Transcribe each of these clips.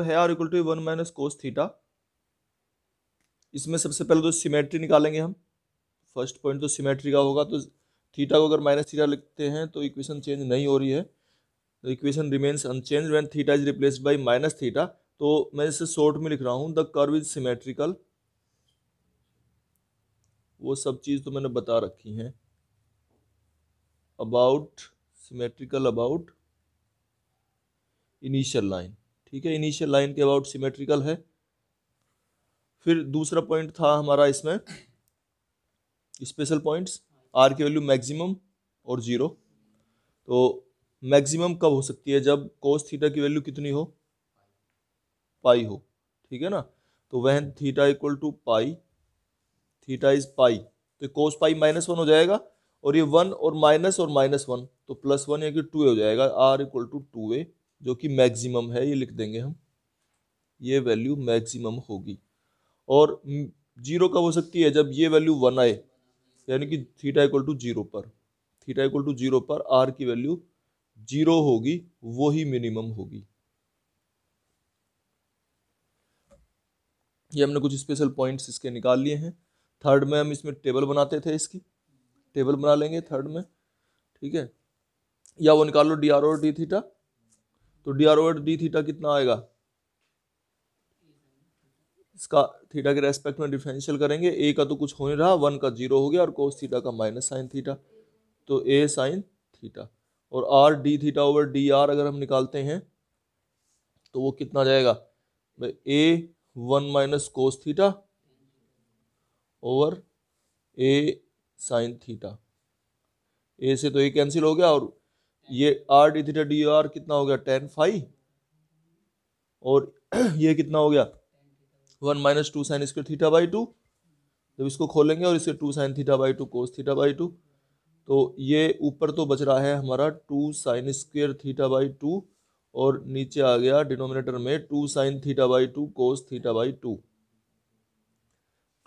है r equal to 1 minus cos theta. इसमें सबसे पहले तो सिमेट्री निकालेंगे हम। फर्स्ट पॉइंट तो सिमेट्री का होगा, तो थीटा को अगर माइनस थीटा लिखते हैं तो इक्वेशन चेंज नहीं हो रही है, तो equation remains unchanged when theta is replaced by minus theta. तो मैं इसे शॉर्ट में लिख रहा हूँ, द कर्व इज सिमेट्रिकल। वो सब चीज़ तो मैंने बता रखी हैं। About symmetrical about initial line, ठीक है, इनिशियल लाइन के अबाउट सिमेट्रिकल है। फिर दूसरा पॉइंट था हमारा इसमें स्पेशल पॉइंट्स, आर की वैल्यू मैक्सिमम और जीरो। तो मैक्सिमम कब हो सकती है, जब कोस थीटा की वैल्यू कितनी हो, पाई हो, ठीक है ना। तो वह theta equal to pi, theta is pi, तो कोस पाई -1 हो जाएगा, और ये 1 और -1 तो +1 या कि 2a हो जाएगा। आर इक्वल टू 2a, जो कि मैक्सिमम है, ये लिख देंगे हम, ये वैल्यू मैक्सिमम होगी। और जीरो कब हो सकती है, जब ये वैल्यू 1 आए, यानी कि थीटा इक्वल टू 0 पर, थीटा इक्वल टू 0 पर आर की वैल्यू 0 होगी, वो ही मिनिमम होगी। ये हमने कुछ स्पेशल पॉइंट्स इसके निकाल लिए हैं। थर्ड में हम इसमें टेबल बनाते थे, इसकी टेबल बना लेंगे थर्ड में, ठीक है। या वो निकाल लो d r over d theta, तो d r over d theta कितना आएगा, इसका थीटा के रेस्पेक्ट में डिफरेंशियल करेंगे, ए का तो कुछ हो नहीं रहा, 1 का 0 हो गया, और कोस थीटा का माइनस साइन थीटा, तो ए साइन थीटा। और R D theta over D R अगर हम निकालते हैं तो वो कितना आ जाएगा, ए 1 माइनस कोस थीटा ओवर ए साइन थीटा। ए से तो ए कैंसिल हो गया, और ये R D theta D R कितना हो गया, tan फाई, और ये कितना हो गया, 1 minus 2 sine square theta by 2। जब इसको खोलेंगे और इसे 2 sine theta by 2 cos theta by 2, तो ये ऊपर तो बच रहा है हमारा 2 साइन स्क्वायर थीटा बाई 2, और नीचे आ गया डिनोमिनेटर में 2 sine theta by 2 cos theta by 2।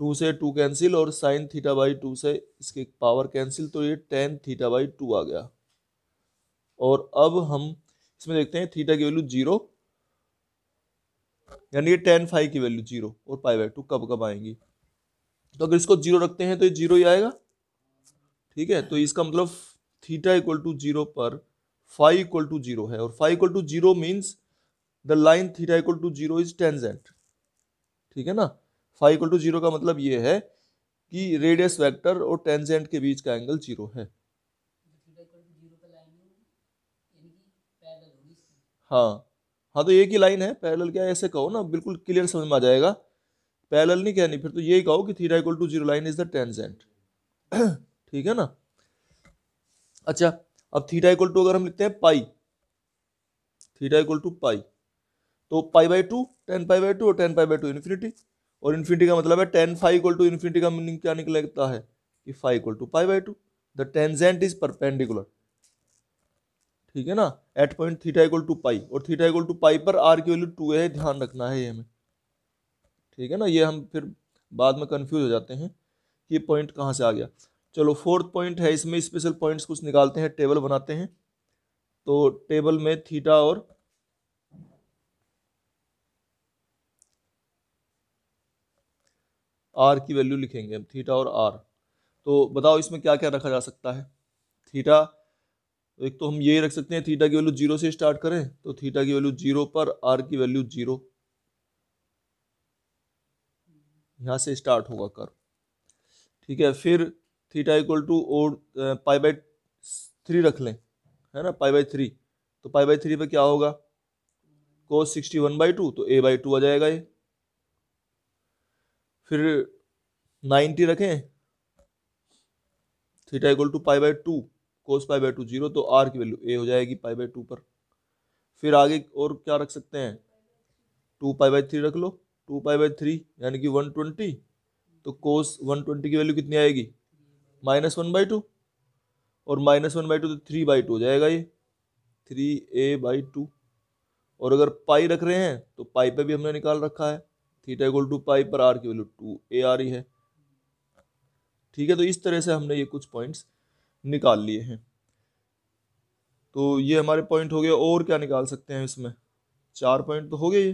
2 से 2 कैंसिल, और साइन थीटा बाई 2 से इसकी पावर कैंसिल, तो ये tan थीटा बाई 2 आ गया। और अब हम इसमें देखते हैं थीटा की वैल्यू 0, यानी ये tan फाई की वैल्यू 0 और पाई बाई 2 कब कब आएंगी। तो अगर इसको 0 रखते हैं तो ये 0 ही आएगा, ठीक है। तो इसका मतलब थीटा इक्वल टू 0 पर फाई इक्वल टू 0 है, और phi equal to 0 means the line theta equal to 0 is tangent, ठीक है ना। फाई इक्वल टू 0 का मतलब ये है कि रेडियस वेक्टर और टेंजेंट के बीच का एंगल 0 है। हाँ हाँ, तो एक ही लाइन है, पैरेलल क्या है, ऐसे कहो ना, बिल्कुल क्लियर समझ में आ जाएगा। पैरेलल नहीं कहनी, फिर तो यही कहो कि theta equal to 0 line is the tangent, ठीक है ना। अच्छा, अब थीटा इक्वल टू अगर हम लिखते हैं pi, theta equal to pi, तो pi by 2 tan pi by 2 और tan पाई बाई 2 इन्फिनिटी, और इन्फिनिटी का मतलब है tan phi equal to infinity का मीनिंग क्या निकलता है कि phi equal to pi by 2, the tangent is perpendicular, ठीक है ना, at point theta equal to pi, और थीटा इक्वल टू पाई पर आर की वैल्यू 2 है, ध्यान रखना है ये हमें, ठीक है ना। ये हम फिर बाद में कंफ्यूज हो जाते हैं कि ये पॉइंट कहाँ से आ गया। चलो फोर्थ पॉइंट है, इसमें स्पेशल पॉइंट्स कुछ निकालते हैं, टेबल बनाते हैं। तो टेबल में थीटा और आर की वैल्यू लिखेंगे हम, थीटा और आर। तो बताओ इसमें क्या क्या रखा जा सकता है। थीटा, एक तो हम ये रख सकते हैं, थीटा की वैल्यू 0 से स्टार्ट करें, तो थीटा की वैल्यू 0 पर आर की वैल्यू 0, यहाँ से स्टार्ट होगा कर्व, ठीक है। फिर थीटा इक्वल टू और पाई बाई 3 रख लें, है ना, पाई बाई 3, तो पाई बाई 3 पे क्या होगा, कोस 61/2, तो a बाई 2 आ जाएगा ये। फिर 90 रखें, theta equal to pi by 2 cos pi by 2 0, तो r की वैल्यू a हो जाएगी पाई बाई 2 पर। फिर आगे और क्या रख सकते हैं, 2 पाई बाई 3 रख लो, 2 पाई बाई 3 यानी कि 120, तो कोस 120 की वैल्यू कितनी आएगी, -1/2, और -1/2 तो 3/2 हो जाएगा ये, 3a/2। और अगर पाई रख रहे हैं तो पाई पे भी हमने निकाल रखा है, थीटा इक्वल टू पाई पर आर की वैल्यू 2a आ रही है, ठीक है। तो इस तरह से हमने ये कुछ पॉइंट्स निकाल लिए हैं। तो ये हमारे पॉइंट हो गए, और क्या निकाल सकते हैं इसमें, 4 पॉइंट तो हो गए ये।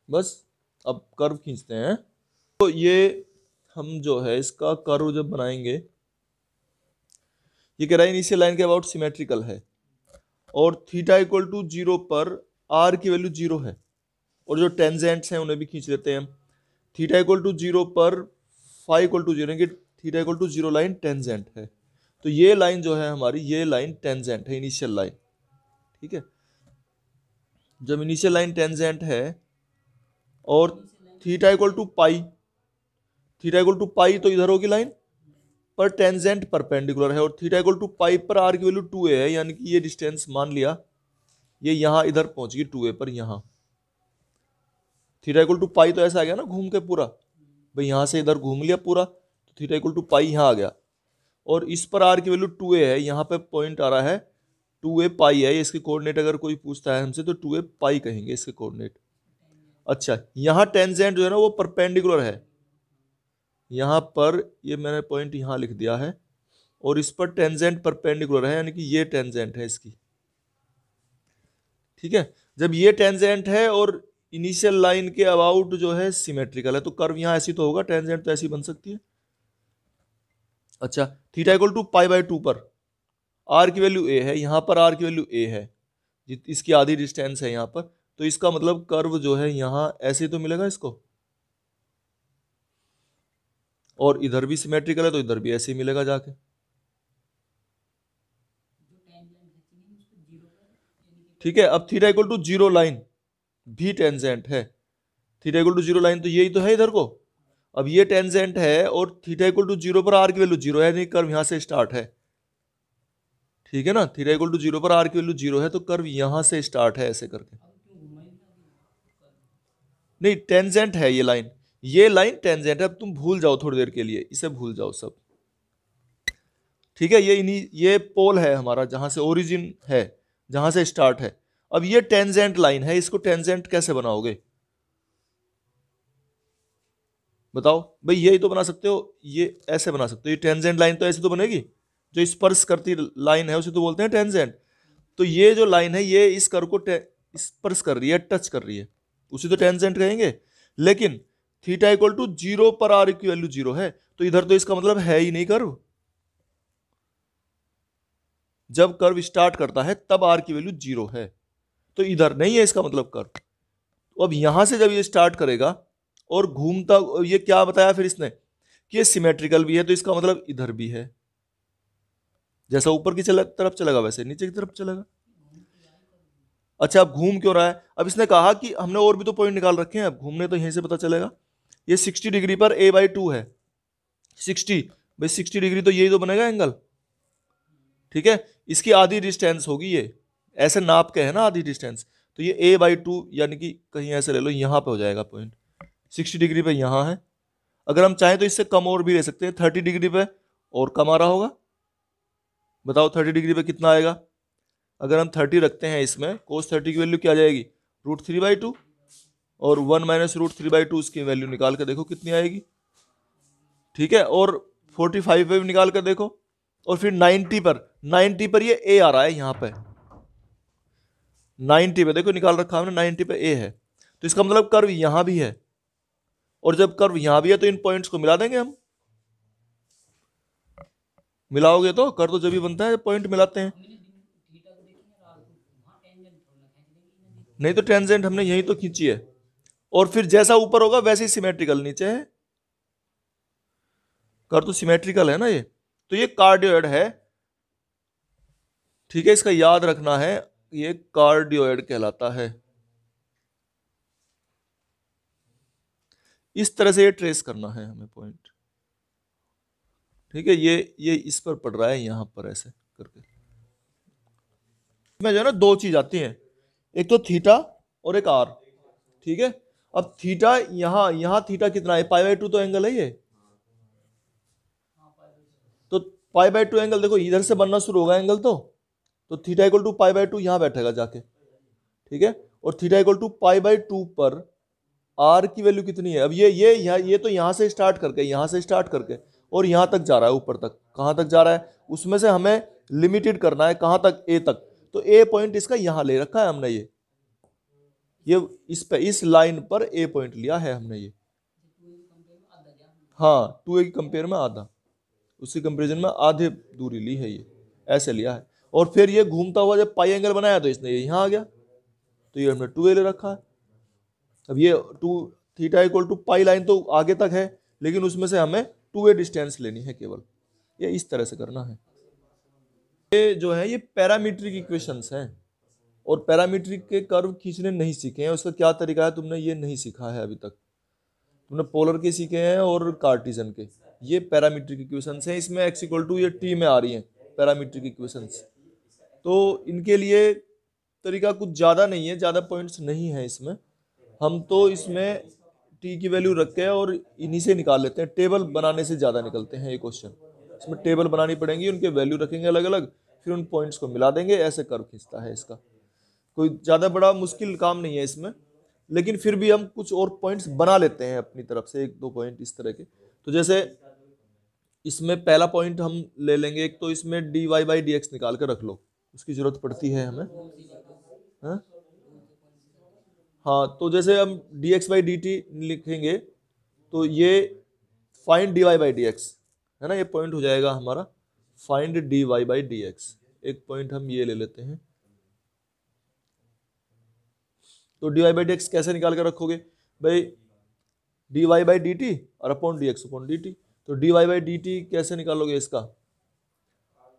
बस अब कर्व खींचते हैं। तो ये हम जो है इसका कर्व जब बनाएंगे, ये कह रहा है इनिशियल लाइन के अबाउट सिमेट्रिकल है और थीटा इक्वल टू 0 पर आर की वैल्यू 0 है, और जो टेंजेंट्स हैं उन्हें भी खींच लेते हैं हम। थीटा इक्वल टू 0 पर phi equal to 0, theta equal to 0 line tangent है, तो ये लाइन जो है हमारी, ये लाइन टेंजेंट है, इनिशियल लाइन। ठीक है, जब इनिशियल लाइन टेंजेंट है और theta equal to pi, theta equal to pi तो इधर होगी लाइन, पर टेंजेंट परपेंडिकुलर है, और थीटा इक्वल टू पाई पर आर की वैल्यू 2a है, यानी कि ये डिस्टेंस मान लिया ये यहां इधर पहुंच गई 2a पर, यहां थीटा इक्वल टू पाई तो ऐसा आ गया ना घूम के पूरा, भाई यहां से इधर घूम लिया पूरा, तो थीटा इक्वल टू पाई यहां आ गया, और इस पर आर की वैल्यू 2a है, यहां पे पॉइंट आ रहा है 2a पाई है, इसके कोऑर्डिनेट अगर कोई पूछता है हमसे तो 2a पाई कहेंगे इसके कोऑर्डिनेट। अच्छा, यहां टेंजेंट जो है ना वो परपेंडिकुलर है, यहां पर ये मैंने पॉइंट यहां लिख दिया है, और इस पर टेंजेंट परपेंडिकुलर है, यानी कि ये टेंजेंट है इसकी। ठीक है, जब ये टेंजेंट है और इनिशियल लाइन के अबाउट जो है सिमेट्रिकल है, तो कर्व यहां ऐसी तो होगा, टेंजेंट तो ऐसी बन सकती है। अच्छा, theta equal to pi by 2 पर आर की वैल्यू a है, यहां पर आर की वैल्यू a है, इसकी आधी डिस्टेंस है यहां पर, तो इसका मतलब कर्व जो है यहां ऐसे ही तो मिलेगा इसको, और इधर भी सिमेट्रिकल है तो इधर भी ऐसे ही मिलेगा जाके। ठीक है, अब थीटा इक्वल टू 0 लाइन भी टेंजेंट है, थीटा इक्वल टू 0 लाइन तो यही तो है इधर को, अब ये टेंजेंट है और थीटा इक्वल टू 0 पर आर की वैल्यू 0 है, यानी कर्व यहां से स्टार्ट है। ठीक है ना, थीटा इक्वल टू 0 पर आर की वैल्यू 0 है, तो कर्व यहां से स्टार्ट है ऐसे करके। नहीं, टेंजेंट है ये लाइन, ये लाइन टेंजेंट है, अब तुम भूल जाओ थोड़ी देर के लिए, इसे भूल जाओ सब। ठीक है, ये पोल है हमारा, जहां से ओरिजिन है, जहां से स्टार्ट है। अब ये टेंजेंट लाइन है, इसको टेंजेंट कैसे बनाओगे बताओ भाई, यही तो बना सकते हो, ये ऐसे बना सकते हो, ये टेंजेंट लाइन तो ऐसे तो बनेगी, जो स्पर्श करती लाइन है उसे तो बोलते हैं टेंजेंट। तो ये जो लाइन है ये इस कर्व को स्पर्श कर रही है, टच कर रही है, उसी तो टेंजेंट कहेंगे। लेकिन थीटा इक्वल टू 0 पर आर की वैल्यू 0 है, तो इधर तो इसका मतलब है ही नहीं कर्व, जब कर्व स्टार्ट करता है तब आर की वैल्यू 0 है, तो इधर नहीं है इसका मतलब कर्व। तो अब यहां से जब ये स्टार्ट करेगा और घूमता, ये क्या बताया फिर इसने कि ये सिमेट्रिकल भी है, तो इसका मतलब इधर भी है, जैसा ऊपर की तरफ चलेगा वैसे नीचे की तरफ चलेगा। अच्छा, अब घूम क्यों रहा है, अब इसने कहा कि हमने और भी तो पॉइंट निकाल रखे हैं, अब घूमने तो यहीं से पता चलेगा। ये 60 डिग्री पर a/2 है, 60 भाई 60 डिग्री तो यही तो बनेगा एंगल। ठीक है, इसकी आधी डिस्टेंस होगी ये, ऐसे नाप के है ना आधी डिस्टेंस, तो ये a/2 यानी कि कहीं ऐसे ले लो, यहां पे हो जाएगा पॉइंट, 60 डिग्री पे यहां है। अगर हम चाहें तो इससे कम और भी ले सकते हैं, 30 डिग्री पे और कम आ रहा होगा, बताओ 30 डिग्री पे कितना आएगा। अगर हम 30 रखते हैं इसमें, cos 30 की वैल्यू क्या आ जाएगी, √3/2, और 1 माइनस √3/2 उसकी वैल्यू निकाल कर देखो कितनी आएगी। ठीक है, और 45 पे भी निकाल कर देखो, और फिर 90 पर ये a आ रहा है यहां पे, 90 पे देखो निकाल रखा हमने, 90 पे a है, तो इसका मतलब कर्व यहां भी है, और जब कर्व यहां भी है तो इन पॉइंट्स को मिला देंगे हम, मिलाओगे तो कर तो जब भी बनता है जब पॉइंट मिलाते हैं, नहीं तो टेंजेंट हमने यही तो खींची है, और फिर जैसा ऊपर होगा वैसे ही सिमेट्रिकल नीचे है, कर तो सिमेट्रिकल है ना ये, तो ये कार्डियोइड है। ठीक है, इसका याद रखना है, ये कार्डियोइड कहलाता है। इस तरह से ये ट्रेस करना है हमें पॉइंट। ठीक है, ये इस पर पड़ रहा है यहां पर ऐसे करके, में जो है ना दो चीज आती हैं, एक तो थीटा और एक आर। ठीक है, अब थीटा यहां थीटा कितना है, π/2 तो एंगल है ये, तो π/2 एंगल देखो इधर से बनना शुरू होगा एंगल, तो थीटा इक्वल टू π/2 यहां बैठेगा जाके। ठीक है, और थीटा इक्वल टू π/2 पर आर की वैल्यू कितनी है, अब ये तो यहां से स्टार्ट करके और यहां तक जा रहा है, ऊपर तक कहां तक जा रहा है, उसमें से हमें लिमिटेड करना है कहां तक, ए तक, तो ए पॉइंट इसका यहां ले रखा है हमने, ये इस लाइन पर ए पॉइंट लिया है हमने ये, हाँ 2a की कंपेयर में आधा, उसकी कंपेरिजन में आधे दूरी ली है, ये ऐसे लिया है। और फिर ये घूमता हुआ जब पाई एंगल बनाया तो इसने ये यहाँ आ गया, तो ये हमने 2a ले रखा है। अब ये theta equal to pi line तो आगे तक है, लेकिन उसमें से हमें 2a डिस्टेंस लेनी है केवल, ये इस तरह से करना है। ये जो है ये पैरामीट्रिक इक्वेशंस हैं, और पैरामीट्रिक के कर्व खींचने नहीं सीखे हैं, उसका क्या तरीका है तुमने ये नहीं सीखा है अभी तक। तुमने पोलर के सीखे हैं और कार्टिजन के, ये पैरामीट्रिक इक्वेशंस हैं। इसमें x इक्वल टू ये t में आ रही हैं पैरामीट्रिक इक्वेशंस, तो इनके लिए तरीका कुछ ज़्यादा नहीं है, ज़्यादा पॉइंट्स नहीं है इसमें। हम तो इसमें t की वैल्यू रख के और इन्हीं से निकाल लेते हैं, टेबल बनाने से ज़्यादा निकलते हैं ये क्वेश्चन। इसमें टेबल बनानी पड़ेंगी, उनके वैल्यू रखेंगे अलग अलग, फिर उन पॉइंट्स को मिला देंगे, ऐसे कर्व खींचता है इसका। कोई ज़्यादा बड़ा मुश्किल काम नहीं है इसमें, लेकिन फिर भी हम कुछ और पॉइंट्स बना लेते हैं अपनी तरफ से, एक दो पॉइंट इस तरह के। तो जैसे इसमें पहला पॉइंट हम ले लेंगे एक, तो इसमें dy/dx निकाल कर रख लो, उसकी जरूरत पड़ती है हमें। हाँ तो जैसे हम dx/dt लिखेंगे तो ये फाइंड dy/dx है ना, ये पॉइंट हो जाएगा हमारा फाइंड dy/dx। एक पॉइंट हम ये ले लेते हैं। तो dy/dx कैसे निकाल कर रखोगे भाई, dy/dt और अपॉन dx/dt। तो dy/dt कैसे निकालोगे इसका,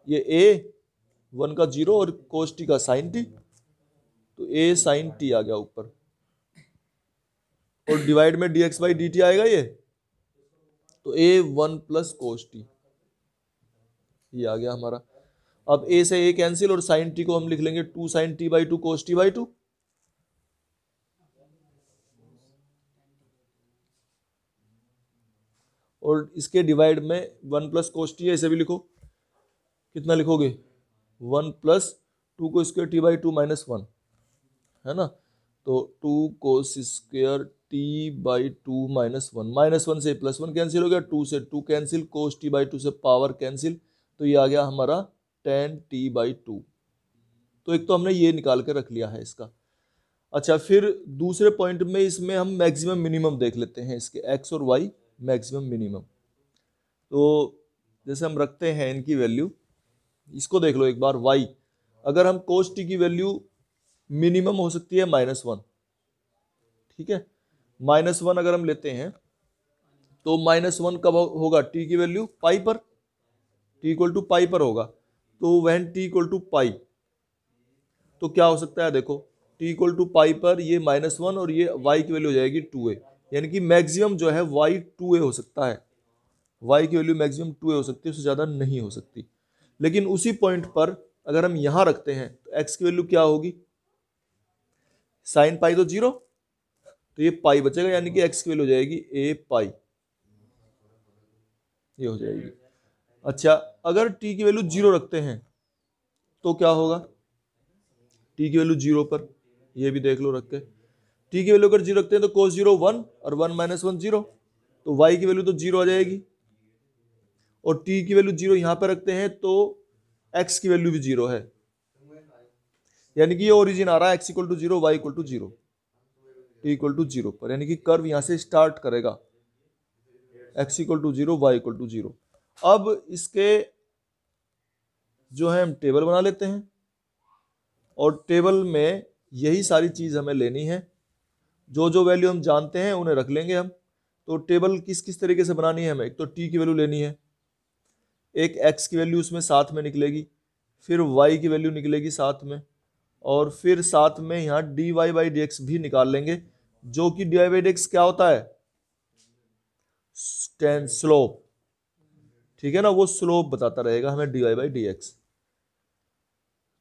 ये a 1 का 0 और cos t का sin t, तो a sin t आ गया ऊपर, और डिवाइड में dx/dt आएगा ये, तो a 1 प्लस cos t, ये आ गया हमारा। अब a से a कैंसिल और sin t को हम लिख लेंगे 2 sin t/2 cos t/2। और इसके डिवाइड में 1 प्लस cos t है, इसे भी लिखो, कितना लिखोगे 1 प्लस 2 को स्क्वायर t/2 माइनस 1 है ना, तो 2 cos square t/2 minus 1, minus 1 से प्लस 1 कैंसिल हो गया, 2 से 2 कैंसिल, cos t/2 से पावर कैंसिल, तो ये आ गया हमारा tan t/2। तो एक तो हमने ये निकाल के रख लिया है इसका। अच्छा फिर दूसरे पॉइंट में इसमें हम मैक्सिमम मिनिमम देख लेते हैं इसके, x और y मैक्सिमम मिनिमम। तो जैसे हम रखते हैं इनकी वैल्यू, इसको देख लो एक बार, y अगर हम cos t की वैल्यू मिनिमम हो सकती है -1, ठीक है, -1 अगर हम लेते हैं तो -1 कब होगा, t की वैल्यू पाई पर, t इक्वल टू पाई पर होगा। तो van t equal to pi, तो क्या हो सकता है देखो, t इक्वल टू पाई पर ये -1 और ये y की वैल्यू हो जाएगी 2a, यानी कि मैक्सिमम जो है y 2a हो सकता है, y की वैल्यू मैक्सिमम 2a हो सकती है, उससे ज़्यादा नहीं हो सकती। लेकिन उसी पॉइंट पर अगर हम यहाँ रखते हैं तो x की वैल्यू क्या होगी, साइन पाई तो 0, तो ये पाई बचेगा, यानी कि x की वैल्यू हो जाएगी a पाई, ये हो जाएगी। अच्छा अगर t की वैल्यू 0 रखते हैं तो क्या होगा, t की वैल्यू 0 पर, ये भी देख लो रख के, t की वैल्यू अगर 0 रखते हैं तो cos 0 1 और 1 माइनस 1 0, तो y की वैल्यू तो 0 आ जाएगी, और t की वैल्यू 0 यहाँ पर रखते हैं तो x की वैल्यू भी 0 है, यानी कि ये ओरिजिन आ रहा है x equal to 0 y equal to 0, t equal to 0 पर, यानी कि कर्व यहाँ से स्टार्ट करेगा x equal to 0 y equal to 0। अब इसके जो है हम टेबल बना लेते हैं, और टेबल में यही सारी चीज़ हमें लेनी है, जो जो वैल्यू हम जानते हैं उन्हें रख लेंगे हम। तो टेबल किस किस तरीके से बनानी है हमें, एक तो t की वैल्यू लेनी है, एक x की वैल्यू उसमें साथ में निकलेगी, फिर y की वैल्यू निकलेगी साथ में, और फिर साथ में यहाँ dy/dx भी निकाल लेंगे, जो कि dy/dx क्या होता है, tan स्लोप, ठीक है ना, वो स्लोप बताता रहेगा हमें dy/dx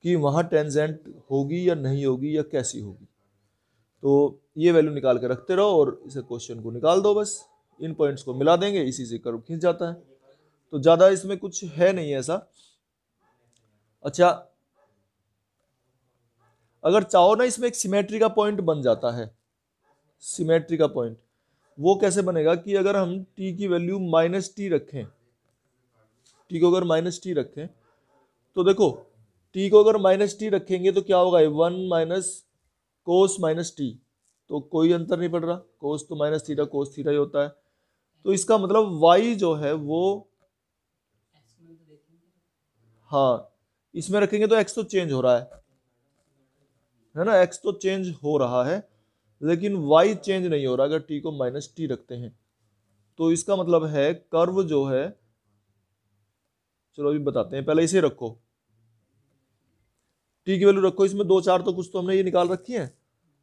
कि वहाँ टेंजेंट होगी या नहीं होगी या कैसी होगी। तो ये वैल्यू निकाल के रखते रहो और इसे क्वेश्चन को निकाल दो, बस इन पॉइंट्स को मिला देंगे, इसी से कर्व खींच जाता है। तो ज़्यादा इसमें कुछ है नहीं ऐसा। अच्छा अगर चाहो ना, इसमें एक सिमेट्री का पॉइंट बन जाता है, सिमेट्री का पॉइंट वो कैसे बनेगा कि अगर हम t की वैल्यू -t रखें, t को अगर -t रखें, तो देखो t को अगर -t रखेंगे तो क्या होगा, 1 माइनस कोस -t, तो कोई अंतर नहीं पड़ रहा, कोस तो माइनस थीटा कोस थीटा ही होता है। तो इसका मतलब y जो है वो, हाँ इसमें रखेंगे तो x तो चेंज हो रहा है ना, x तो चेंज हो रहा है, लेकिन y चेंज नहीं हो रहा अगर t को माइनस टी रखते हैं। तो इसका मतलब है कर्व जो है, चलो अभी बताते हैं, पहले इसे रखो, t की वैल्यू रखो, इसमें दो चार तो कुछ तो हमने ये निकाल रखी है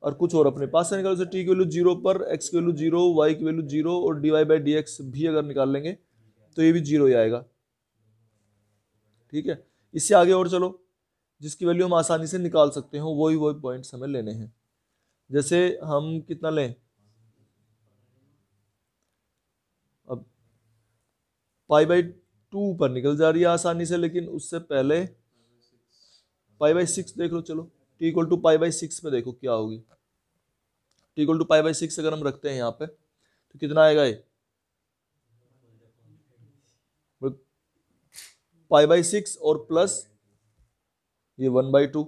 और कुछ और अपने पास से निकालो, जैसे t की वैल्यू 0 पर, x की वैल्यू 0, y की वैल्यू 0 और dy बाई डी एक्स भी अगर निकाल लेंगे तो ये भी 0 ही आएगा। ठीक है, इससे आगे और चलो, जिसकी वैल्यू हम आसानी से निकाल सकते हो वही पॉइंट्स हमें लेने हैं। जैसे हम कितना लें, अब पाई बाई 2 पर निकल जा रही है आसानी से, लेकिन उससे पहले पाई बाई 6 देख लो, चलो t equal to pi by 6 पे देखो क्या होगी। T equal to pi by 6 अगर हम रखते हैं यहाँ पे तो कितना आएगा ये, पाई बाई 6 और प्लस ये 1/2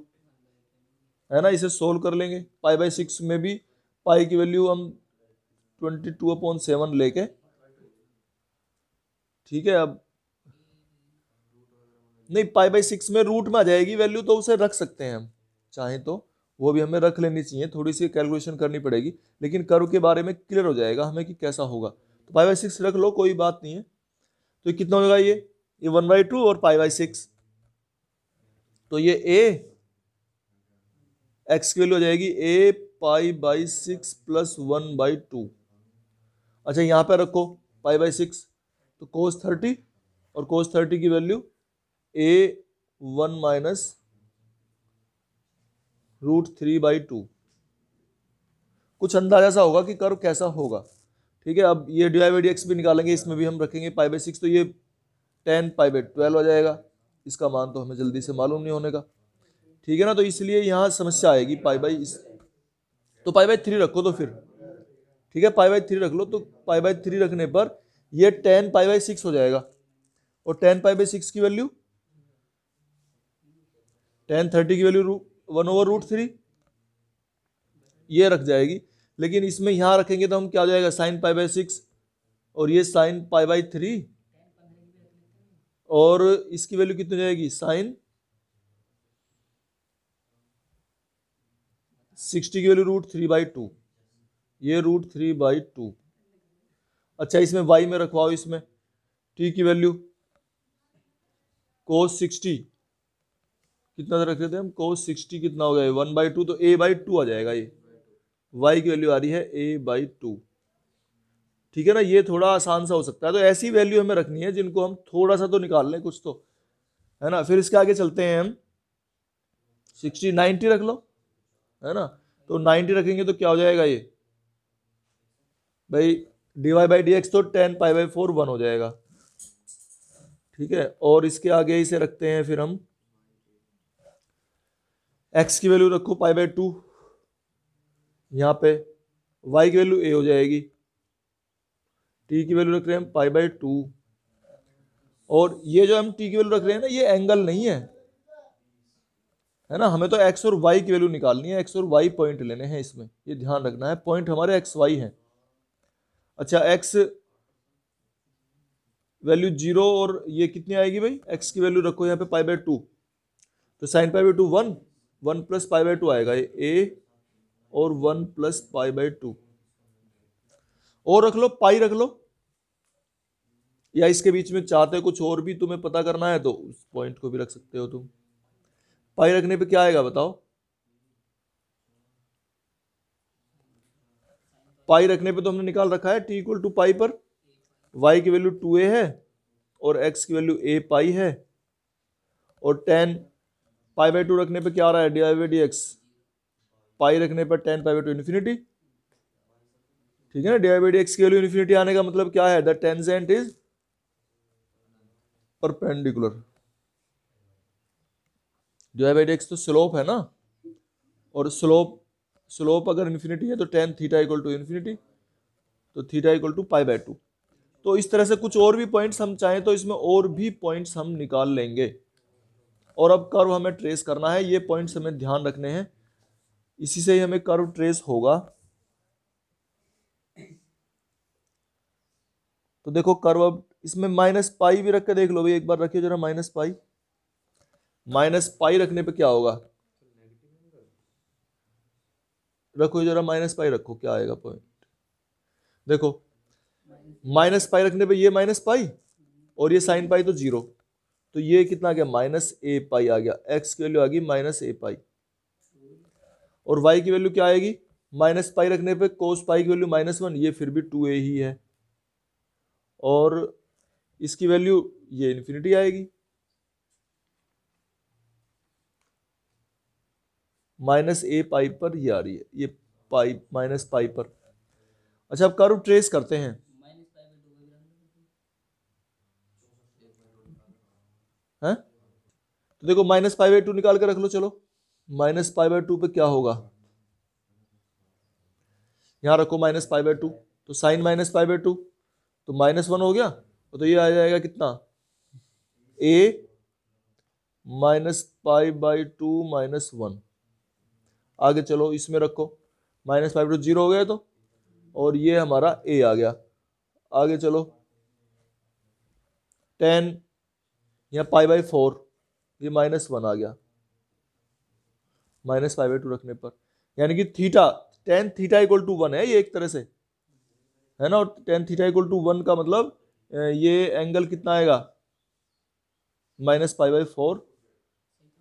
है ना। इसे सोल्व कर लेंगे, पाई बाई 6 में भी पाई की वैल्यू हम 22/7 लेके, ठीक है, अब नहीं पाई बाई 6 में रूट में आ जाएगी वैल्यू, तो उसे रख सकते हैं हम चाहें तो, वो भी हमें रख लेनी चाहिए, थोड़ी सी कैलकुलेशन करनी पड़ेगी, लेकिन कर्व के बारे में क्लियर हो जाएगा हमें कि कैसा होगा। तो पाई बाई 6 रख लो, कोई बात नहीं है। तो कितना होगा ये 1/2 और पाई बाई 6, तो ये एक्स की वैल्यू हो जाएगी a पाई बाई 6 प्लस 1/2। अच्छा यहाँ पे रखो पाई बाई 6, तो कोस 30, और कोस 30 की वैल्यू a1 माइनस √3/2। कुछ अंदाजा सा होगा कि कर्व कैसा होगा। ठीक है, अब ये डी बाई डी एक्स भी निकालेंगे, इसमें भी हम रखेंगे पाई बाई 6, तो ये 10 पाई बाई 12 हो जाएगा। इसका मान तो हमें जल्दी से मालूम नहीं होने का, ठीक है ना, तो इसलिए यहाँ समस्या आएगी पाई बाई, तो पाई बाई 3 रखो तो फिर, ठीक है पाई बाई 3 रख लो, तो पाई बाई 3 रखने पर ये 10 पाई बाई 6 हो जाएगा, और 10 पाई बाई 6 की वैल्यू 10/30 की वैल्यू 1/√3 ये रख जाएगी। लेकिन इसमें यहां रखेंगे तो हम क्या हो जाएगा, साइन पाई बाई 6 और ये साइन पाई बाई 3, और इसकी वैल्यू कितनी हो जाएगी, साइन 60 की वैल्यू √3/2, ये √3/2। अच्छा इसमें y में रखवाओ, इसमें t की वैल्यू cos 60 कितना रख रहे थे हम, cos 60 कितना हो गया 1/2, तो a/2 आ जाएगा, ये y की वैल्यू आ रही है a/2। ठीक है ना, ये थोड़ा आसान सा हो सकता है, तो ऐसी वैल्यू हमें रखनी है जिनको हम थोड़ा सा तो निकाल लें कुछ तो, है ना। फिर इसके आगे चलते हैं हम, 60 90 रख लो, है ना, तो 90 रखेंगे तो क्या हो जाएगा ये भाई, dy बाई डी एक्स तो 10 पाई बाई 4 1 हो जाएगा। ठीक है, और इसके आगे इसे रखते हैं फिर हम, x की वैल्यू रखो पाई बाई 2, यहाँ पे y की वैल्यू a हो जाएगी, t की वैल्यू रख रहे हैं हम पाई बाई 2, और ये जो हम t की वैल्यू रख रहे हैं ना, ये एंगल नहीं है ना, हमें तो x और y की वैल्यू निकालनी है, x और y पॉइंट लेने हैं इसमें, ये ध्यान रखना है, पॉइंट हमारे x y है। अच्छा x वैल्यू 0 और ये कितनी आएगी भाई, x की वैल्यू रखो यहाँ पे पाई बाई 2, तो sine pi by 2 1 plus pi by 2 आएगा, ये a और 1 प्लस पाई बाई 2, और रख लो पाई रख लो, या इसके बीच में चाहते कुछ और भी तुम्हें पता करना है तो उस पॉइंट को भी रख सकते हो तुम। पाई रखने पे क्या आएगा बताओ, पाई रखने पे तो हमने निकाल रखा है t इक्वल टू पाई पर y की वैल्यू 2a है और x की वैल्यू a पाई है, और 10 पाई बाई 2 रखने पे क्या आ रहा है, डी बाई डी एक्स, पाई रखने पर 10 पाई बाई 2 इन्फिनिटी। ठीक है ना, डी बाई डी एक्स की वैल्यू इन्फिनिटी आने का मतलब क्या है, the tangent is perpendicular, d by d x तो स्लोप है ना, और स्लोप अगर इन्फिनिटी है तो tan theta equal to infinity, तो theta equal to pi by 2। तो इस तरह से कुछ और भी पॉइंट्स हम चाहें तो इसमें और भी पॉइंट्स हम निकाल लेंगे, और अब कर्व हमें ट्रेस करना है, ये पॉइंट्स हमें ध्यान रखने हैं, इसी से ही हमें कर्व ट्रेस होगा। तो देखो कर्व अब इसमें माइनस पाई भी रख के देख लो भाई, एक बार रखिए जरा माइनस पाई। माइनस पाई रखने पे क्या होगा, रखो जरा माइनस पाई रखो, क्या आएगा पॉइंट। देखो माइनस पाई रखने पे ये माइनस पाई और ये साइन पाई तो जीरो, तो ये कितना आ गया माइनस ए पाई आ गया। एक्स की वैल्यू आ गई माइनस ए पाई, और वाई की वैल्यू क्या आएगी, माइनस पाई रखने पे कोस पाई की वैल्यू माइनस वन, ये फिर भी 2a ही है, और इसकी वैल्यू ये इन्फिनिटी आएगी, माइनस ए पाई पर ये आ रही है, ये पाई माइनस पाई पर। अच्छा अब कर्व ट्रेस करते हैं, हैं तो देखो माइनस पाई बाई टू निकाल के रख लो, चलो माइनस पाई बाई टू पे क्या होगा, यहां रखो माइनस पाई बाई टू, तो sine minus pi by two तो माइनस वन हो गया, तो ये आ जाएगा कितना, a minus pi by two minus one. आगे चलो इसमें रखो, minus pi by two zero हो गया तो, और ये हमारा ए आ गया। आगे चलो 10 या पाई बाई फोर, ये माइनस वन आ गया माइनस पाई बाई टू रखने पर, यानी कि theta tan theta equal to one है ये एक तरह से, है ना। और tan theta equal to one का मतलब ये एंगल कितना आएगा, minus pi by four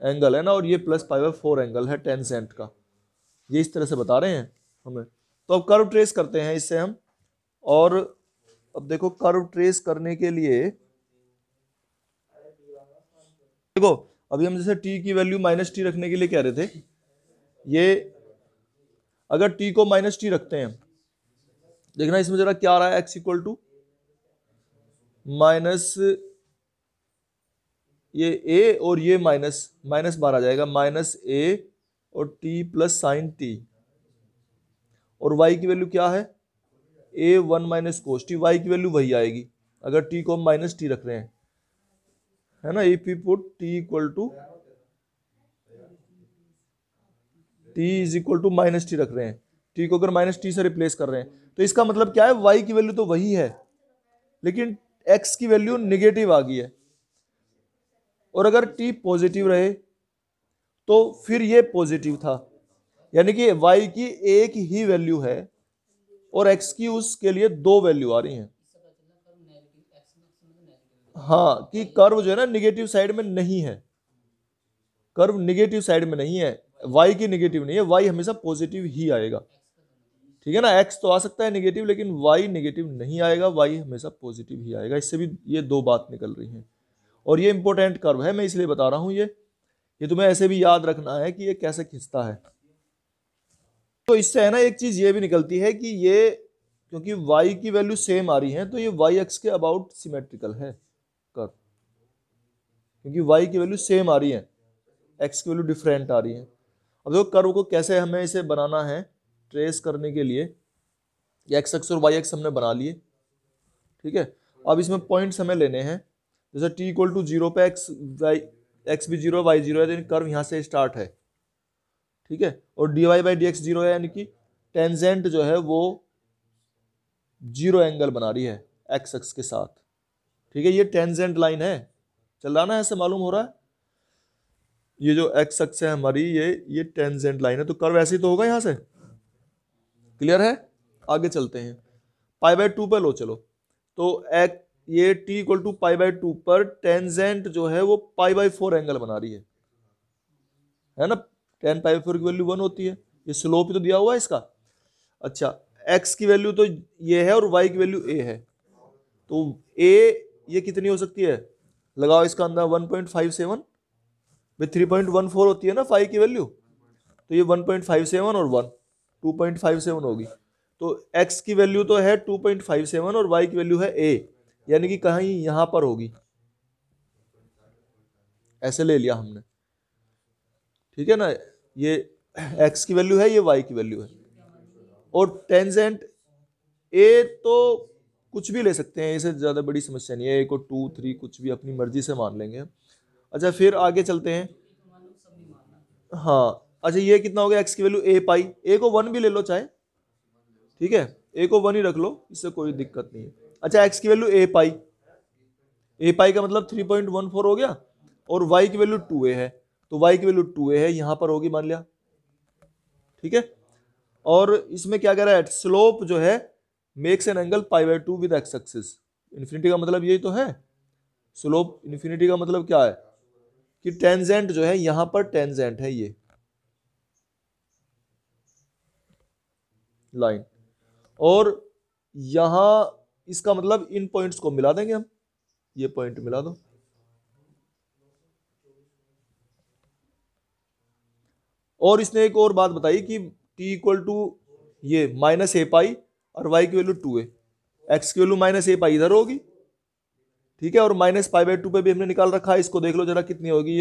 angle है ना, और ये plus pi by four angle है टेंजेंट का, ये इस तरह से बता रहे हैं हमें। तो अब कर्व ट्रेस करते हैं इससे हम, और अब देखो कर्व ट्रेस करने के लिए देखो अभी हम जैसे t की वैल्यू माइनस टी रखने के लिए कह रहे थे, ये अगर t को माइनस टी रखते हैं, देखना इसमें जरा क्या आ रहा है, x इक्वल टू माइनस ये a और ये माइनस माइनस बार आ जाएगा, माइनस a और t प्लस साइन t, और y की वैल्यू क्या है, a one minus cos T, y की वैल्यू वही आएगी अगर t को हम माइनस टी रख रहे हैं, है ना। If you put t equal to t is equal to minus t रख रहे हैं, t को अगर माइनस टी से रिप्लेस कर रहे हैं, तो इसका मतलब क्या है, y की वैल्यू तो वही है लेकिन x की वैल्यू निगेटिव आ गई है, और अगर t पॉजिटिव रहे तो फिर ये पॉजिटिव था, यानी कि y की एक ही वैल्यू है और x की उसके लिए दो वैल्यू आ रही हैं। हाँ कि कर्व जो है ना निगेटिव साइड में नहीं है, कर्व निगेटिव साइड में नहीं है, y की निगेटिव नहीं है, y हमेशा पॉजिटिव ही आएगा, ठीक है ना। x तो आ सकता है निगेटिव लेकिन y निगेटिव नहीं आएगा, y हमेशा पॉजिटिव ही आएगा। इससे भी ये दो बात निकल रही हैं, और ये इंपॉर्टेंट कर्व है, मैं इसलिए बता रहा हूं, ये तुम्हें ऐसे भी याद रखना है कि ये कैसे खिंचता है। तो इससे है ना एक चीज ये भी निकलती है कि ये क्योंकि y की वैल्यू सेम आ रही है तो ये y एक्स के अबाउट सिमेट्रिकल है कर्व, क्योंकि y की वैल्यू सेम आ रही है, x की वैल्यू डिफरेंट आ रही है। अब देखो कर्व को कैसे हमें इसे बनाना है ट्रेस करने के लिए, एक्स एक्स और वाई एक्स हमने बना लिए, ठीक है। अब इसमें पॉइंट्स हमें लेने हैं, जैसे t इक्वल टू जीरो पे एक्स भी जीरो वाई जीरो है, तो कर्व यहाँ से स्टार्ट है, ठीक है, और dy by d x zero है, यानी कि टेंजेंट जो है वो जीरो एंगल बना रही है एक्स एक्स के साथ, ठीक है। ये टेंजेंट लाइन है, चल रहा ना, ऐसे मालूम हो रहा है, ये जो एक्स एक्स है हमारी ये टेंजेंट लाइन है, तो कर्व ऐसे ही तो होगा यहाँ से, क्लियर है। आगे चलते हैं, पाई बाई टू पे लो चलो, तो ये t equal to pi by two पर टेंजेंट जो है वो पाई बाई फोर एंगल बना रही है ना। टेन पाई बाई फोर की वैल्यू वन होती है, ये स्लोप तो दिया हुआ है इसका। अच्छा x की वैल्यू तो ये है और y की वैल्यू a है, तो a ये कितनी हो सकती है, लगाओ इसका अंदर 1.57 भाई 3.14 होती है ना फाई की वैल्यू, तो ये 1.57 और 1 2.57 होगी, तो x की वैल्यू तो है 2.57 और y की वैल्यू है a, यानी कि कहीं यहां पर होगी, ऐसे ले लिया हमने, ठीक है ना। ये x की वैल्यू है, ये y की वैल्यू है, और टेंजेंट a तो कुछ भी ले सकते हैं, इससे ज्यादा बड़ी समस्या नहीं है, a को 2 3 कुछ भी अपनी मर्जी से मान लेंगे। अच्छा फिर आगे चलते हैं, हाँ अच्छा ये कितना हो गया, x की वैल्यू a पाई, a को 1 भी ले लो चाहे, ठीक है, a को 1 ही रख लो, इससे कोई दिक्कत नहीं है। अच्छा x की वैल्यू ए पाई का मतलब 3.14 हो गया, और y की वैल्यू 2a है, तो y की वैल्यू 2a है, यहां पर होगी मान लिया, ठीक है। और इसमें क्या कह रहा है, स्लोप जो है makes an angle π/2 with x axis. Infinity का मतलब यही तो है, स्लोप इन्फिनिटी का मतलब क्या है कि टेंजेंट जो है, यहां पर टेंजेंट है ये लाइन, और यहां इसका मतलब इन पॉइंट्स को मिला देंगे हम, ये पॉइंट मिला दो। और इसने एक और बात बताई कि t इक्वल टू ये माइनस ए पाई और y की वैल्यू 2a, x की वैल्यू माइनस ए पाई इधर होगी, ठीक है, और माइनस π/2 पे भी हमने निकाल रखा है, इसको देख लो जरा कितनी होगी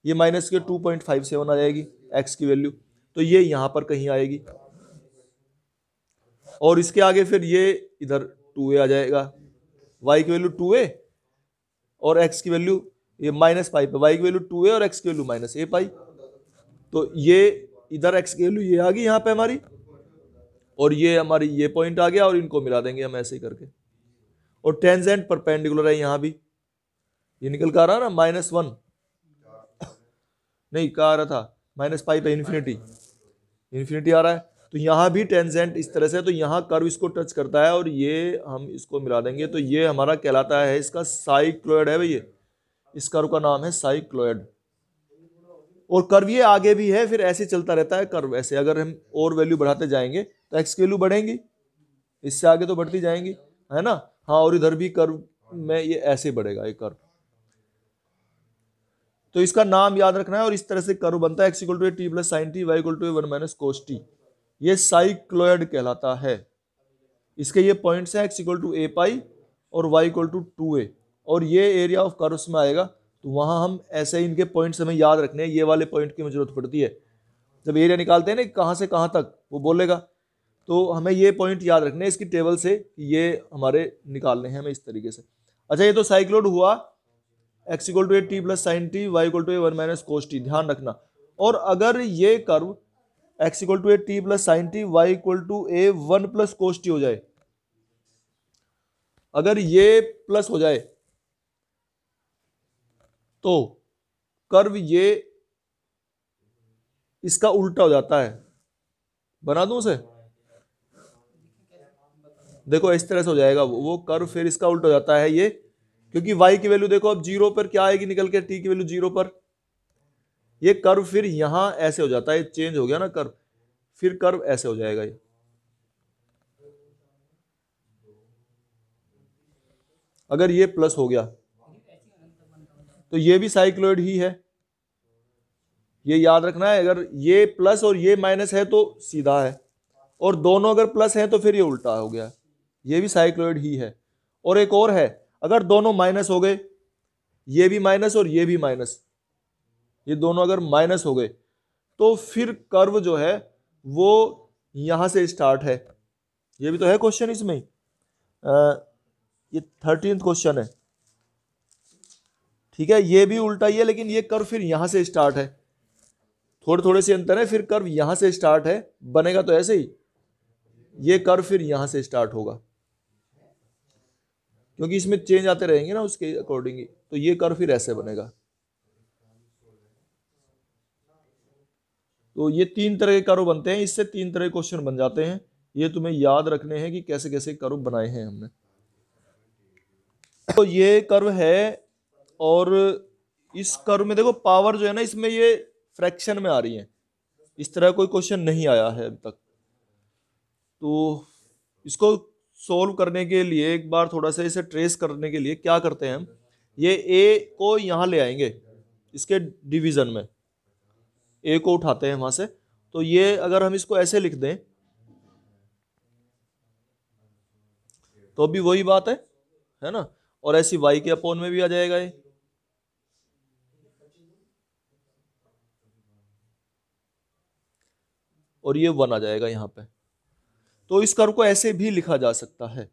ये माइनस के 2.57 आ जाएगी x की वैल्यू, तो ये यहां पर कहीं आएगी, और इसके आगे फिर ये इधर 2a आ जाएगा, y की वैल्यू 2a और x की वैल्यू ये माइनस पाई पे, y की वैल्यू 2a और x की वैल्यू माइनस ए पाई, तो ये इधर x की वैल्यू ये आ गई यहाँ पे हमारी, और ये हमारी ये पॉइंट आ गया, और इनको मिला देंगे हम ऐसे ही करके, और टेंजेंट परपेंडिकुलर है यहाँ भी, ये निकल कर आ रहा ना -1 नहीं कहा आ रहा था माइनस पाई पे इन्फिनिटी आ रहा है, तो यहाँ भी टेंजेंट इस तरह से, तो यहाँ कर्व इसको टच करता है, और ये हम इसको मिला देंगे, तो ये हमारा कहलाता है, इसका साइक्लोइड है भैया, इस कर्व का नाम है साइक्लोइड। और कर्व ये आगे भी है, फिर ऐसे चलता रहता है कर्व ऐसे, अगर हम और वैल्यू बढ़ाते जाएंगे तो एक्स की वैल्यू बढ़ेंगी, इससे आगे तो बढ़ती जाएंगी, है ना। हाँ, और इधर भी कर्व में ये ऐसे बढ़ेगा ये कर्व, तो इसका नाम याद रखना है, और इस तरह से कर्व बनता है, x equal to t plus sine t, y equal to 1 minus cos t, ये साइक्लोइड कहलाता है। इसके ये पॉइंट्स हैं, x equal to a pi और वाई इक्वल टू 2a, और ये एरिया ऑफ कर्व्स में आएगा, तो वहां हम ऐसे ही इनके पॉइंट्स हमें याद रखने हैं, ये वाले पॉइंट की जरूरत पड़ती है, जब एरिया निकालते हैं ना कहाँ से कहाँ तक वो बोलेगा, तो हमें ये पॉइंट याद रखने हैं इसकी टेबल से, ये हमारे निकालने हैं हमें इस तरीके से। अच्छा, ये तो साइक्लोइड हुआ, x equal to a t plus sine t, y equal to a 1 minus cos t, ध्यान रखना। और अगर ये curve x equal to a t plus sine t, y equal to a 1 plus cos t हो जाए, अगर ये plus हो जाए तो कर्व ये इसका उल्टा हो जाता है, बना दूं उसे, देखो इस तरह से हो जाएगा वो कर्व, फिर इसका उल्टा हो जाता है ये, क्योंकि y की वैल्यू देखो अब 0 पर क्या आएगी निकल के, t की वैल्यू 0 पर, ये कर्व फिर यहां ऐसे हो जाता है, चेंज हो गया ना कर्व, फिर कर्व ऐसे हो जाएगा ये, अगर ये प्लस हो गया तो ये भी साइक्लोइड ही है, ये याद रखना है, अगर ये प्लस और ये माइनस है तो सीधा है, और दोनों अगर प्लस हैं तो फिर ये उल्टा हो गया, ये भी साइक्लोइड ही है। और एक और है, अगर दोनों माइनस हो गए, ये भी माइनस और ये भी माइनस, ये दोनों अगर माइनस हो गए, तो फिर कर्व जो है वो यहां से स्टार्ट है, ये भी तो है क्वेश्चन इसमें, ये 13th क्वेश्चन है, ठीक है, ये भी उल्टा ही है, लेकिन ये कर्व फिर यहां से स्टार्ट है, थोड़े थोड़े से अंतर है, फिर कर्व यहां से स्टार्ट है, बनेगा तो ऐसे ही, ये कर्व फिर यहां से स्टार्ट होगा, क्योंकि इसमें चेंज आते रहेंगे ना उसके अकॉर्डिंग, तो ये कर्व फिर ऐसे बनेगा। तो ये 3 तरह के कर्व बनते हैं, इससे 3 तरह के क्वेश्चन बन जाते हैं, ये तुम्हें याद रखने हैं कि कैसे कैसे कर्व बनाए हैं हमने। तो ये कर्व है, और इस कर्व में देखो पावर जो है ना, इसमें ये फ्रैक्शन में आ रही है, इस तरह कोई क्वेश्चन नहीं आया है अब तक, तो इसको सोल्व करने के लिए एक बार थोड़ा सा इसे ट्रेस करने के लिए क्या करते हैं हम, ये ए को यहां ले आएंगे, इसके डिवीजन में ए को उठाते हैं वहां से, तो ये अगर हम इसको ऐसे लिख दें तो भी वही बात है ना, और ऐसी वाई के अपोन में भी आ जाएगा ये, और ये 1 आ जाएगा यहां पे, तो इस कर्व को ऐसे भी लिखा जा सकता है।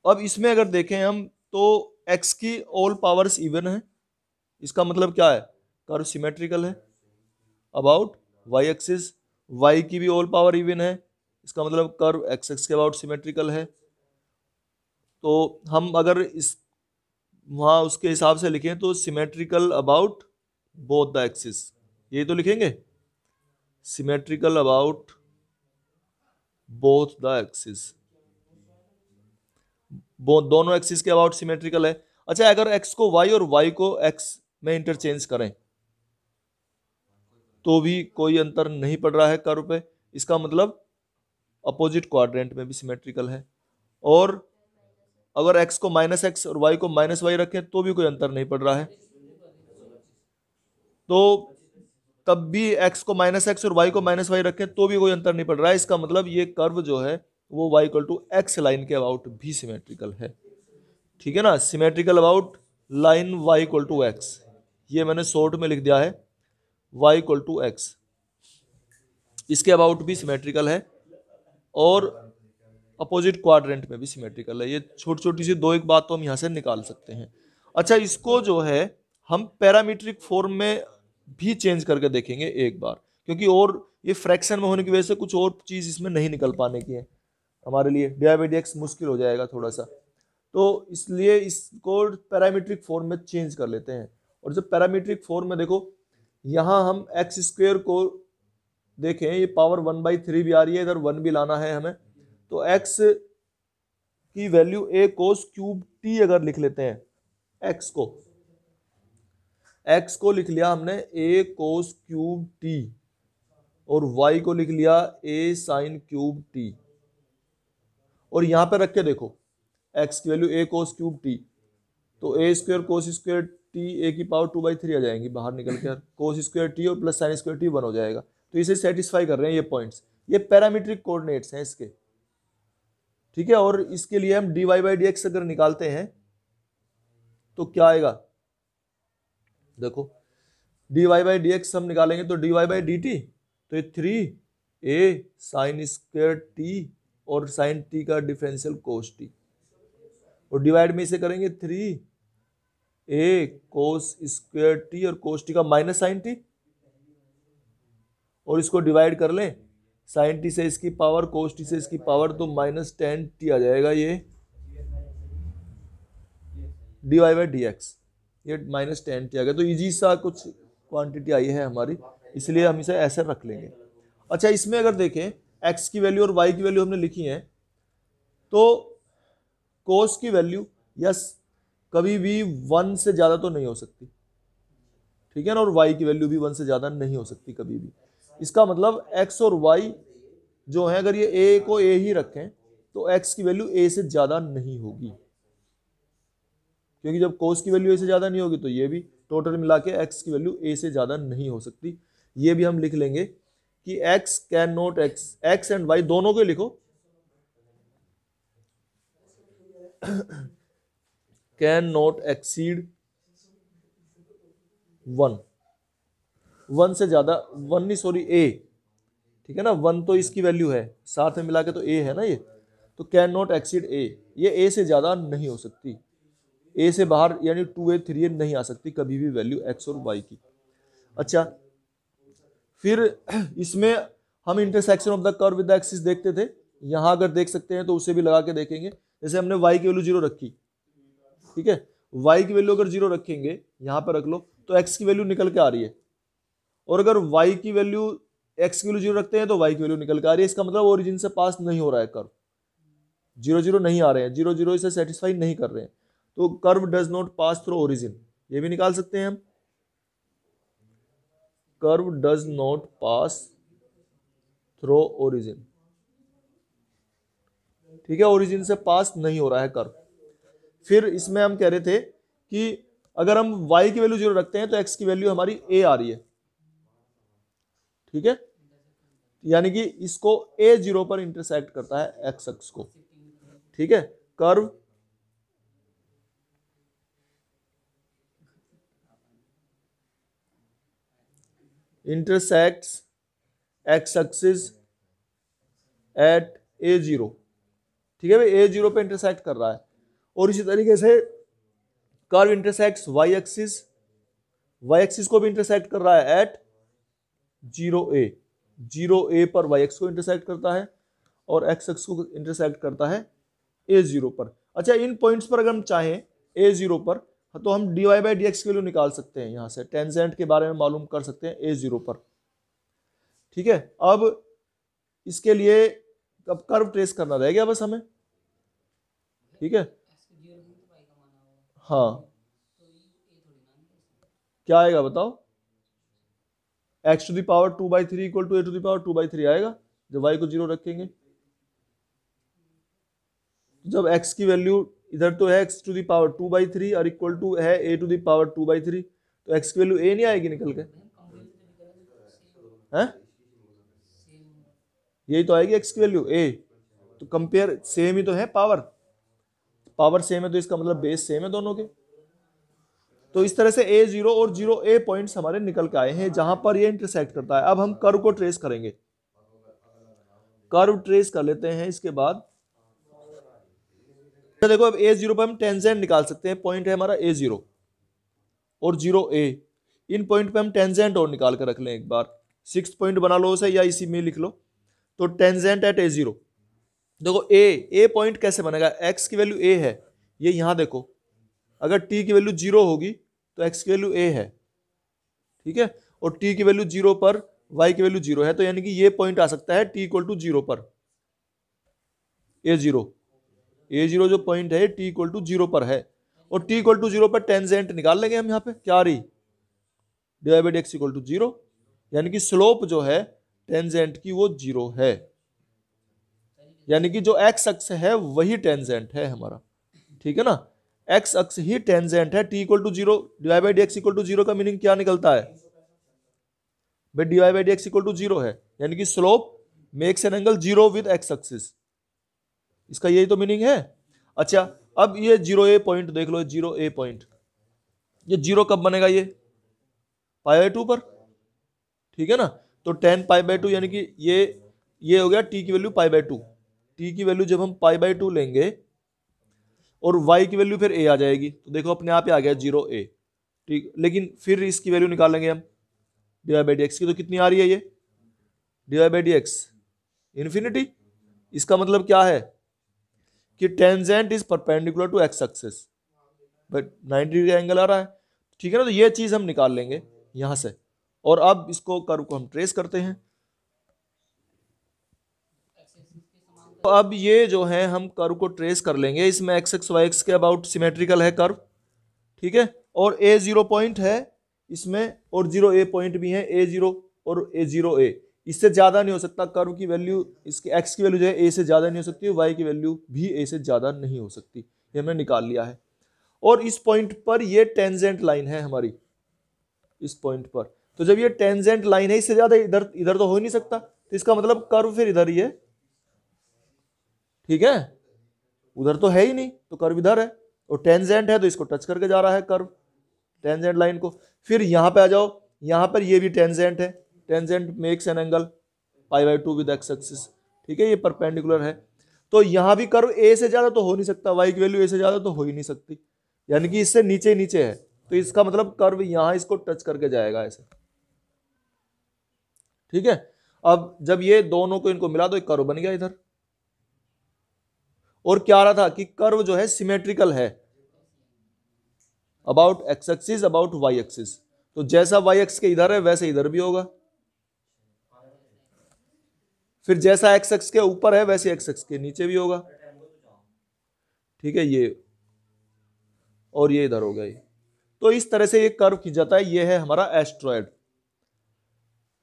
अब इसमें अगर देखें हम तो x की ऑल पावर्स इवन है, इसका मतलब क्या है, कर्व सिमेट्रिकल है अबाउट y एक्सिस, y की भी ऑल पावर इवन है, इसका मतलब कर्व x एक्सिस के अबाउट सिमेट्रिकल है, तो हम अगर इस वहाँ उसके हिसाब से लिखें तो symmetrical about both the axis, ये तो लिखेंगे symmetrical about both the axis, दोनों एक्सिस के अबाउट सिमेट्रिकल है। अच्छा, अगर x को y और y को x में इंटरचेंज करें तो भी कोई अंतर नहीं पड़ रहा है कर्व पे, इसका मतलब अपोजिट क्वाड्रेंट में भी सिमेट्रिकल है। और अगर x को -x और y को -y रखें तो भी कोई अंतर नहीं पड़ रहा है, तो तब भी x को -x और y को -y रखें तो भी कोई अंतर नहीं पड़ रहा है, इसका मतलब ये कर्व जो है वो y = x लाइन के अबाउट भी सिमेट्रिकल है। ठीक है ना, symmetrical about line y = x, ये मैंने शॉर्ट में लिख दिया है, y = x, इसके अबाउट भी सिमेट्रिकल है और अपोजिट क्वाड्रेंट में भी सिमेट्रिकल है। ये छोटी छोटी सी दो एक बात तो हम यहाँ से निकाल सकते हैं। अच्छा, इसको जो है हम पैरामीट्रिक फॉर्म में भी चेंज करके देखेंगे एक बार, क्योंकि और ये फ्रैक्शन में होने की वजह से कुछ और चीज इसमें नहीं निकल पाने की है, हमारे लिए dy/dx मुश्किल हो जाएगा थोड़ा सा, तो इसलिए इसको पैरामीट्रिक फॉर्म में चेंज कर लेते हैं। और जब पैरामीट्रिक फॉर्म में देखो, यहाँ हम x² को देखें, ये पावर 1/3 भी आ रही है, इधर 1 भी लाना है हमें, तो x की value a cos cube t अगर लिख लेते हैं, x को लिख लिया हमने a cos क्यूब t और y को लिख लिया a sin क्यूब t, और यहां पर रख के देखो x की value a cos cube t, तो a² cos² t a की पावर 2/3 आ जाएंगी बाहर निकल कर, cos² t और प्लस sin² t 1 हो जाएगा। तो इसे सेटिस्फाई कर रहे हैं ये पॉइंट्स, ये पैरामीट्रिक कोऑर्डिनेट्स हैं इसके। ठीक है, और इसके लिए हम dy/dx अगर निकालते हैं तो क्या आएगा, देखो dy/dx हम निकालेंगे तो dy/dt, तो ये 3a sin² t और sin t का डिफरेंशियल cos t, और डिवाइड में इसे करेंगे 3a cos² t और cos t का माइनस sin t, और इसको डिवाइड कर लें sin t से इसकी पावर cos t से इसकी पावर, तो -10t आ जाएगा ये dy/dx, ये -10t आ गया। तो इजी सा कुछ क्वांटिटी आई है हमारी, इसलिए हम इसे ऐसे रख लेंगे। अच्छा, इसमें अगर देखें x की वैल्यू और y की वैल्यू हमने लिखी है, तो cos की वैल्यू यस कभी भी 1 से ज्यादा तो नहीं हो सकती, ठीक है ना, और y की वैल्यू भी 1 से ज्यादा नहीं हो सकती कभी भी। इसका मतलब x और y जो है, अगर ये a को a ही रखें तो x की वैल्यू a से ज्यादा नहीं होगी, क्योंकि जब cos की वैल्यू a से ज्यादा नहीं होगी तो ये भी टोटल मिला के x की वैल्यू a से ज्यादा नहीं हो सकती। ये भी हम लिख लेंगे कि x can not x and y दोनों को लिखो, कैन नॉट एक्सीड 1 से ज्यादा, 1 नहीं सॉरी a, ठीक है ना, 1 तो इसकी वैल्यू है, साथ में मिला के तो a है ना ये, तो कैन नॉट एक्सीड a, ये a से ज्यादा नहीं हो सकती, a से बाहर यानी 2a 3a नहीं आ सकती कभी भी वैल्यू x और y की। अच्छा, फिर इसमें हम intersection of the curve with the axis देखते थे, यहां अगर देख सकते हैं तो उसे भी लगा के देखेंगे। जैसे हमने y की वैल्यू 0 रखी, ठीक है, y की वैल्यू अगर 0 रखेंगे, यहां पर रख लो, तो x की वैल्यू निकल के आ रही है, और अगर y की वैल्यू x की वैल्यू 0 रखते हैं तो y की वैल्यू निकल के आ रही है। इसका मतलब ओरिजिन से पास नहीं हो रहा है कर्व, 0 नहीं आ रहे हैं, 0 इसे सेटिस्फाई नहीं कर रहे हैं, तो curve does not pass through origin, ये भी निकाल सकते हैं हम, curve does not pass through origin, ठीक है, ओरिजिन से पास नहीं हो रहा है कर्व। फिर इसमें हम कह रहे थे कि अगर हम y की वैल्यू 0 रखते हैं तो x की वैल्यू हमारी a आ रही है, ठीक है, यानी कि इसको a 0 पर इंटरसेक्ट करता है x अक्ष को, ठीक है, curve intersects x axis at a0, ठीक है भाई, a0 पे इंटरसेक्ट कर रहा है। और इसी तरीके से कर्व इंटरसेक्ट्स y एक्सिस को भी इंटरसेक्ट कर रहा है एट 0a पर y एक्स को इंटरसेक्ट करता है और x एक्स को इंटरसेक्ट करता है a0 पर। अच्छा, इन पॉइंट्स पर अगर हम चाहें a0 पर, तो हम dy/dx की वैल्यू निकाल सकते हैं, यहाँ से टेंजेंट के बारे में मालूम कर सकते हैं a0 पर। ठीक है, अब इसके लिए अब कर्व ट्रेस करना रह गया बस हमें। ठीक है, हाँ, क्या आएगा बताओ? x⁴ 2/3 इक्वल टू a⁴ 2/3 आएगा जब y को 0 रखेंगे। जब x की वैल्यू इधर तो है x⁴ 2/3 और इक्वल टू है a⁴ 2/3, तो x की वैल्यू a नहीं आएगी निकल के? हैं? यही तो आएगी x की वैल्यू a। तो कंपेयर, सेम ही तो है, पावर सेम है, तो इसका मतलब बेस सेम है दोनों के। तो इस तरह से a0 और 0a पॉइंट्स हमारे निकल के आए हैं जहां पर ये इंटरसेक्ट करता है। अब हम कर्व को ट्रेस करेंगे, कर्व ट्रेस कर लेते हैं। इसके बाद देखो, अब a0 पर हम टेंजेंट निकाल सकते हैं। पॉइंट है हमारा a0 और 0a, इन पॉइंट पे हम टेंजेंट और निकाल कर रख लें एक बार। 6 पॉइंट बना लो उसे, या इसी में लिख लो। तो टेंजेंट एट a0, देखो a पॉइंट कैसे बनेगा? x की वैल्यू a है, ये यहां देखो, अगर t की वैल्यू 0 होगी तो x की वैल्यू a है। ठीक है, और t की वैल्यू 0 पर y की वैल्यू 0 है, तो यानी कि ये पॉइंट आ सकता है t = 0 पर। a0 जो पॉइंट है t = 0 पर है, और t = 0 पर टेंजेंट निकाल लेंगे हम। यहाँ पे क्या आ रही? dy/dx = 0, यानी कि स्लोप जो है टेंजेंट की वो 0 है, यानी कि जो x अक्ष है वही टेंजेंट है हमारा। ठीक है ना, x अक्ष ही टेंजेंट है। t = 0, dy/dx = 0 का मीनिंग क्या निकलता है भाई? dy/dx = 0 है, यानी कि slope makes an angle 0 with x axis, इसका यही तो मीनिंग है। अच्छा, अब ये 0a पॉइंट देख लो, 0a पॉइंट, ये 0 कब बनेगा? ये π/2 पर। ठीक है ना, तो tan π/2 यानी कि ये हो गया t की वैल्यू π/2। t की वैल्यू जब हम π/2 लेंगे और y की वैल्यू फिर a आ जाएगी, तो देखो अपने आप ही आ गया 0a। ठीक, लेकिन फिर इसकी वैल्यू निकाल लेंगे हम dy/dx की, तो कितनी आ रही है ये dy/dx? इन्फिनिटी। इसका मतलब क्या है कि tangent is perpendicular to x axis, but 90 degree का एंगल आ रहा है। ठीक है ना, तो ये चीज हम निकाल लेंगे यहां से। और अब इसको कर्व को हम ट्रेस करते हैं। तो अब ये जो है हम कर्व को ट्रेस कर लेंगे, इसमें x x y x के अबाउट सिमेट्रिकल है कर्व। ठीक है, और a0 पॉइंट है इसमें, और 0a पॉइंट भी है, a0 और a0a। इससे ज्यादा नहीं हो सकता कर्व की वैल्यू, इसकी x की वैल्यू जो है a से ज्यादा नहीं हो सकती, y की वैल्यू भी a से ज्यादा नहीं हो सकती, ये हमने निकाल लिया है। और इस पॉइंट पर ये टेंजेंट लाइन है हमारी, इस पॉइंट पर। तो जब ये टेंजेंट लाइन है, इससे ज्यादा इधर तो हो ही नहीं सकता, तो इसका मतलब कर्व फिर इधर ही है। ठीक है, उधर तो है ही नहीं, तो कर्व इधर है, और टेंजेंट है तो इसको टच करके जा रहा है कर्व, टेंजेंट लाइन को। फिर यहां पे आ जाओ, यहां पर ये भी टेंजेंट है, tangent makes an angle π/2 with x axis. ठीक है, ये परपेंडिकुलर है, तो यहां भी कर्व a से ज्यादा तो हो नहीं सकता, y की वैल्यू a से ज्यादा तो हो ही नहीं सकती, यानी कि इससे नीचे नीचे है, तो इसका मतलब कर्व यहां इसको टच करके जाएगा ऐसे। ठीक है, अब जब ये दोनों को इनको मिला तो एक कर्व बन गया इधर। और क्या आ रहा था कि कर्व जो है सिमेट्रिकल है about x axis, about y axis, तो जैसा y एक्स के इधर है वैसे इधर भी होगा, फिर जैसा x एक्स के ऊपर है वैसे x एक्स के नीचे भी होगा। ठीक है, ये और ये इधर हो गया ये। तो इस तरह से ये कर्व खींच जाता है, ये है हमारा एस्ट्रॉयड।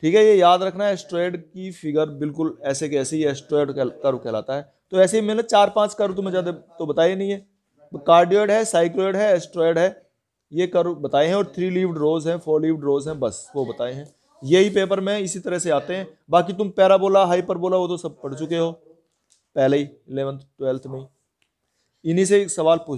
ठीक है, ये याद रखना है, एस्ट्रॉयड की फिगर बिल्कुल ऐसे कैसे ही एस्ट्रॉयड कर्व कहलाता है। तो ऐसे ही मैंने 4-5 कर्व तुम्हें ज्यादा तो बताए नहीं है, कार्डियोइड है, साइक्लोइड है, एस्ट्रॉयड है, ये कर्व बताए हैं, और 3 लीव्ड रोज हैं, 4 लीव्ड रोज हैं, बस वो बताए हैं। यही पेपर में इसी तरह से आते हैं। बाकी तुम पैराबोला, हाइपरबोला वो तो सब पढ़ चुके हो पहले ही 11th 12th में, इन्हीं से सवाल पूछ